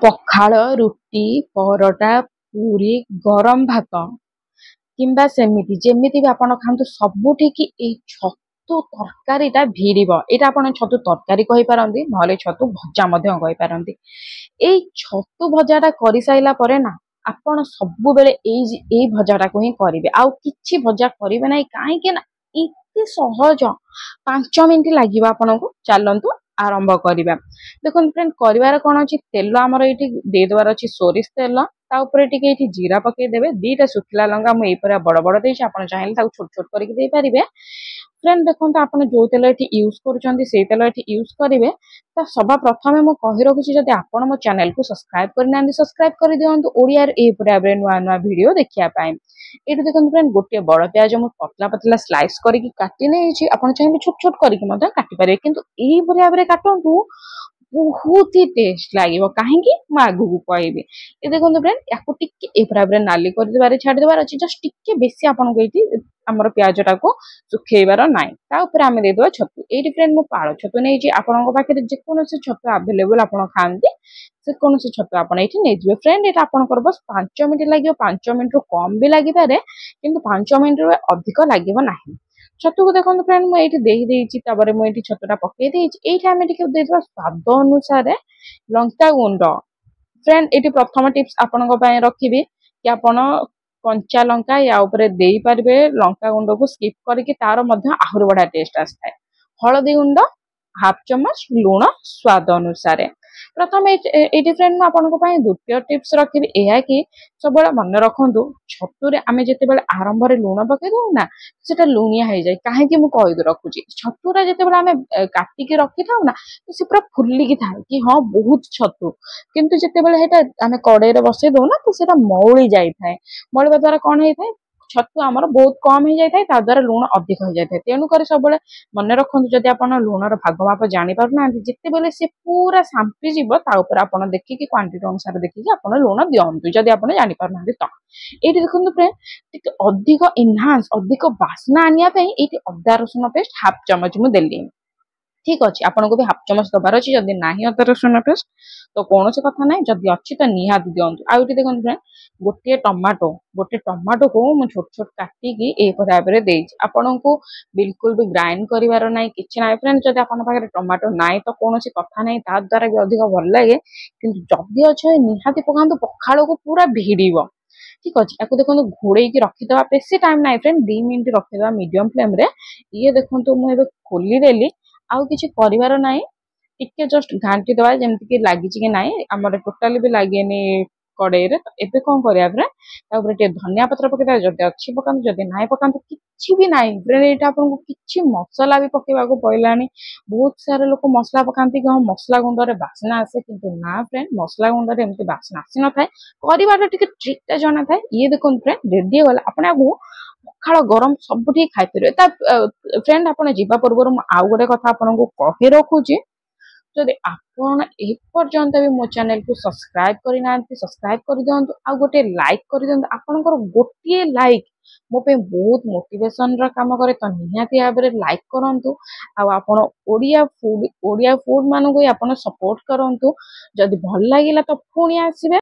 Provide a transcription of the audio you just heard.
ପଖାଳ, ରୁଟି, ପରଟା, ପୁରୀ, ଗରମ ଭାତ କିମ୍ବା ସେମିତି ଯେମିତି ବି ଆପଣ ଖାଆନ୍ତୁ ସବୁଠିକି ଏଇ ଛତୁ ତରକାରୀଟା ଭିଡ଼ିବ। ଏଇଟା ଆପଣ ଛତୁ ତରକାରୀ କହିପାରନ୍ତି, ନହେଲେ ଛତୁ ଭଜା ମଧ୍ୟ କହିପାରନ୍ତି। ଏଇ ଛତୁ ଭଜାଟା କରିସାରିଲା ପରେ ନା ଆପଣ ସବୁବେଳେ ଏଇ ଭଜାଟାକୁ ହିଁ କରିବେ, ଆଉ କିଛି ଭଜା କରିବେ ନାହିଁ। କାହିଁକି ନା ଏତେ ସହଜ, 5 ମିନିଟ୍ ଲାଗିବ ଆପଣଙ୍କୁ। ଚାଲନ୍ତୁ ଆରମ୍ଭ କରିବା। ଦେଖନ୍ତୁ ଫ୍ରେଣ୍ଡ, କରିବାର କ'ଣ ଅଛି, ତେଲ ଆମର ଏଇଠି ଦେଇଦେବାର ଅଛି ସୋରିଷ ତେଲ। ତା ଉପରେ ଟିକେ ଏଇଠି ଜିରା ପକେଇଦେବେ, 2ଟା ଶୁଖିଲା ଲଙ୍କା ମୁଁ ଏଇପରି ବଡ଼ ବଡ଼ ଦେଇଛି, ଆପଣ ଚାହିଁଲେ ତାକୁ ଛୋଟ ଛୋଟ କରିକି ଦେଇପାରିବେ। ଫ୍ରେଣ୍ଡ ଦେଖନ୍ତୁ, ଆପଣ ଯୋଉ ତେଲ ଏଠି ୟୁଜ୍ କରୁଛନ୍ତି ସେଇ ତେଲ ଏଠି ୟୁଜ୍ କରିବେ। ତ ସଭା ପ୍ରଥମେ ମୁଁ କହି ରଖୁଛି, ଯଦି ଆପଣ ମୋ ଚ୍ୟାନେଲକୁ ସବସ୍କ୍ରାଇବ୍ କରିନାହାନ୍ତି ସବସ୍କ୍ରାଇବ୍ କରିଦିଅନ୍ତୁ ଓଡ଼ିଆରେ ଏହିପରି ଭାବରେ ନୂଆ ନୂଆ ଭିଡ଼ିଓ ଦେଖିବା ପାଇଁ। ଏଇଠି ଦେଖନ୍ତୁ ଫ୍ରେଣ୍ଡ, ଗୋଟିଏ ବଡ଼ ପିଆଜ ମୁଁ ପତଲା ପତଲା ସ୍ଲାଇସ୍ କରିକି କାଟି ନେଇଛି। ଆପଣ ଚାହିଁଲେ ଛୋଟ ଛୋଟ କରିକି ମଧ୍ୟ କାଟିପାରିବେ, କିନ୍ତୁ ଏହିପରି ଭାବରେ କାଟନ୍ତୁ, ବହୁତ ହି ଟେଷ୍ଟ ଲାଗିବ। କାହିଁକି, ମୁଁ ଆଗକୁ କହିବି। ଏ ଦେଖନ୍ତୁ ଫ୍ରେଣ୍ଡ, ୟାକୁ ଟିକେ ଏଇ ଭାବରେ ନାଲି କରିଦେବାରେ ଛାଡ଼ିଦେବାର ଅଛି। ଜଷ୍ଟ ଟିକେ ବେଶୀ ଆପଣଙ୍କୁ ଏଇଠି ଆମର ପିଆଜଟାକୁ ଶୁଖେଇବାର ନାହିଁ। ତା ଉପରେ ଆମେ ଦେଇଦେବା ଛତୁ। ଏଇଠି ଫ୍ରେଣ୍ଡ ମୁଁ ପାଳ ଛତୁ ନେଇଛି। ଆପଣଙ୍କ ପାଖରେ ଯେକୌଣସି ଛତୁ ଆଭେଲେବୁଲ୍ ଆପଣ ଖାଆନ୍ତି, ଯେକୌଣସି ଛତୁ ଆପଣ ଏଇଠି ନେଇଯିବେ। ଫ୍ରେଣ୍ଡ, ଏଇଟା ଆପଣଙ୍କର ବସ୍ 5 ମିନିଟ୍ ଲାଗିବ। 5 ମିନିଟ୍ରୁ କମ୍ ବି ଲାଗିପାରେ, କିନ୍ତୁ 5 ମିନିଟ୍ରୁ ଅଧିକ ଲାଗିବ ନାହିଁ। ଛତୁକୁ ଦେଖନ୍ତୁ ଫ୍ରେଣ୍ଡ, ମୁଁ ଏଇଠି ଦେଇଛି। ତାପରେ ମୁଁ ଏଇଠି ଛତୁଟା ପକେଇ ଦେଇଛି। ଏଇଠି ଆମେ ଟିକେ ଦେଇଦେବା ସ୍ୱାଦ ଅନୁସାରେ ଲଙ୍କାଗୁଣ୍ଡ। ଫ୍ରେଣ୍ଡ, ଏଇଠି ପ୍ରଥମ ଟିପ୍ସ ଆପଣଙ୍କ ପାଇଁ ରଖିବି କି ଆପଣ କଞ୍ଚା ଲଙ୍କା ୟା ଉପରେ ଦେଇପାରିବେ। ଲଙ୍କାଗୁଣ୍ଡକୁ ସ୍କିପ୍ କରିକି ତାର ମଧ୍ୟ ଆହୁରି ବଢ଼ିଆ ଟେଷ୍ଟ ଆସିଥାଏ। ହଳଦୀ ଗୁଣ୍ଡ 1/2 ଚାମଚ, ଲୁଣ ସ୍ୱାଦ ଅନୁସାରେ। ପ୍ରଥମେ ଏଇଠି ଫ୍ରେଣ୍ଡ ମୁଁ ଆପଣଙ୍କ ପାଇଁ ଦ୍ୱିତୀୟ ଟିପ୍ସ ରଖିବି, ଏହା କି ସବୁବେଳେ ମନେ ରଖନ୍ତୁ, ଛତୁରେ ଆମେ ଯେତେବେଳେ ଆରମ୍ଭରେ ଲୁଣ ପକେଇ ଦଉ ନା, ସେଟା ଲୁଣିଆ ହେଇଯାଏ। କାହିଁକି ମୁଁ କହି ରଖୁଛି, ଛତୁଟା ଯେତେବେଳେ ଆମେ କାଟିକି ରଖିଥାଉ ନା, ସେ ପୁରା ଫୁଲିକି ଥାଏ କି ହଁ ବହୁତ ଛତୁ, କିନ୍ତୁ ଯେତେବେଳେ ସେଇଟା ଆମେ କଡ଼େଇରେ ବସେଇ ଦଉ ନା, ତ ସେଟା ମଉଳି ଯାଇଥାଏ। ମଉଳିବା ଦ୍ୱାରା କ'ଣ ହେଇଥାଏ, ଛତୁ ଆମର ବହୁତ କମ୍ ହେଇଯାଇଥାଏ, ତା ଦ୍ୱାରା ଲୁଣ ଅଧିକ ହେଇଯାଇଥାଏ। ତେଣୁକରି ସବୁବେଳେ ମନେ ରଖନ୍ତୁ, ଯଦି ଆପଣ ଲୁଣର ଭାଗ ମାପ ଜାଣିପାରୁନାହାନ୍ତି, ଯେତେବେଳେ ସେ ପୁରା ସାମ୍ପିଯିବ ତା ଉପରେ ଆପଣ ଦେଖିକି କ୍ୱାଣ୍ଟିଟି ଅନୁସାରେ ଦେଖିକି ଆପଣ ଲୁଣ ଦିଅନ୍ତୁ, ଯଦି ଆପଣ ଜାଣିପାରୁନାହାନ୍ତି ତ। ଏଇଠି ଦେଖନ୍ତୁ ଫ୍ରେଣ୍ଡ, ଟିକେ ଅଧିକ ଇନହାନ୍ସ, ଅଧିକ ବାସ୍ନା ଆଣିବା ପାଇଁ ଏଇଠି ଅଦା ରସୁଣ ପେଷ୍ଟ 1/2 ଚାମଚ ମୁଁ ଦେଲି। ଠିକ୍ ଅଛି, ଆପଣଙ୍କୁ ବି 1/2 ଚାମଚ ଦେବାର ଅଛି। ଯଦି ନାହିଁ ଅଦା ରସୁଣ ପେଷ୍ଟ ତ କୌଣସି କଥା ନାହିଁ, ଯଦି ଅଛି ତ ନିହାତି ଦିଅନ୍ତୁ। ଆଉ ଏଠି ଦେଖନ୍ତୁ ଫ୍ରେଣ୍ଡ, ଗୋଟେ ଟମାଟୋକୁ ମୁଁ ଛୋଟ ଛୋଟ କାଟିକି ଏହିପରି ଭାବରେ ଦେଇଛି। ଆପଣଙ୍କୁ ବିଲକୁଲ ବି ଗ୍ରାଇଣ୍ଡ କରିବାର ନାହିଁ, କିଛି ନାହିଁ। ଫ୍ରେଣ୍ଡ, ଯଦି ଆପଣଙ୍କ ପାଖରେ ଟମାଟୋ ନାହିଁ ତ କୌଣସି କଥା ନାହିଁ, ତା ଦ୍ୱାରା ବି ଅଧିକ ଭଲ ଲାଗେ। କିନ୍ତୁ ଯଦି ଅଛି ନିହାତି ପକାନ୍ତୁ, ପଖାଳକୁ ପୁରା ଭିଡ଼ିବ। ଠିକ୍ ଅଛି, ୟାକୁ ଦେଖନ୍ତୁ ଘୋଡ଼େଇକି ରଖିଦେବା। ବେଶୀ ଟାଇମ୍ ନାହିଁ ଫ୍ରେଣ୍ଡ, 2 ମିନିଟ୍ ରଖିଦେବା ମିଡ଼ିୟମ୍ ଫ୍ଲେମ୍ରେ। ଇଏ ଦେଖନ୍ତୁ ମୁଁ ଏବେ ଖୋଲିଦେଲି, ଆଉ କିଛି କରିବାର ନାହିଁ। ଟିକେ ଜଷ୍ଟ ଘାଣ୍ଟି ଦେବା, ଯେମିତିକି ଲାଗିଛି କି ନାହିଁ। ଆମର ଟୋଟାଲି ବି ଲାଗେନି କଡ଼େଇରେ। ତ ଏବେ କ'ଣ କରିବା ଫ୍ରେଣ୍ଡ, ତା ଉପରେ ଟିକେ ଧନିଆ ପତ୍ର ପକେଇଦେବା। ଯଦି ଅଛି ପକାନ୍ତୁ, ଯଦି ନାହିଁ ପକାନ୍ତୁ, କିଛି ବି ନାହିଁ। ଫ୍ରେଣ୍ଡ, ଏଇଟା ଆପଣଙ୍କୁ କିଛି ମସଲା ବି ପକେଇବାକୁ ପଡ଼ିଲାନି। ବହୁତ ସାରା ଲୋକ ମସଲା ପକାନ୍ତି କି ହଁ ମସଲା ଗୁଣ୍ଡରେ ବାସ୍ନା ଆସେ, କିନ୍ତୁ ନା ଫ୍ରେଣ୍ଡ, ମସଲା ଗୁଣ୍ଡରେ ଏମିତି ବାସ୍ନା ଆସିନଥାଏ। କରିବାଟା ଟିକେ ଟ୍ରିକ୍ଟା ଜଣାଥାଏ। ଇଏ ଦେଖନ୍ତୁ ଫ୍ରେଣ୍ଡ, ରେଡ଼ି ହେଇଗଲା। ଆପଣ ଆକୁ ପଖାଳ ଗରମ ସବୁଠି ଖାଇପାରିବେ। ତା ଫ୍ରେଣ୍ଡ, ଆପଣ ଯିବା ପୂର୍ବରୁ ମୁଁ ଆଉ ଗୋଟେ କଥା ଆପଣଙ୍କୁ କହି ରଖୁଛି, ଯଦି ଆପଣ ଏପର୍ଯ୍ୟନ୍ତ ବି ମୋ ଚ୍ୟାନେଲକୁ ସବସ୍କ୍ରାଇବ୍ କରିନାହାନ୍ତି ସବସ୍କ୍ରାଇବ୍ କରିଦିଅନ୍ତୁ, ଆଉ ଗୋଟେ ଲାଇକ୍ କରିଦିଅନ୍ତୁ। ଆପଣଙ୍କର ଗୋଟିଏ ଲାଇକ୍ ମୋ ପାଇଁ ବହୁତ ମୋଟିଭେସନର କାମ କରେ। ତ ନିହାତି ଭାବରେ ଲାଇକ୍ କରନ୍ତୁ, ଆଉ ଆପଣ ଓଡ଼ିଆ ଫୁଡ୍ ମାନଙ୍କୁ ଆପଣ ସପୋର୍ଟ କରନ୍ତୁ। ଯଦି ଭଲ ଲାଗିଲା ତ ପୁଣି ଆସିବେ।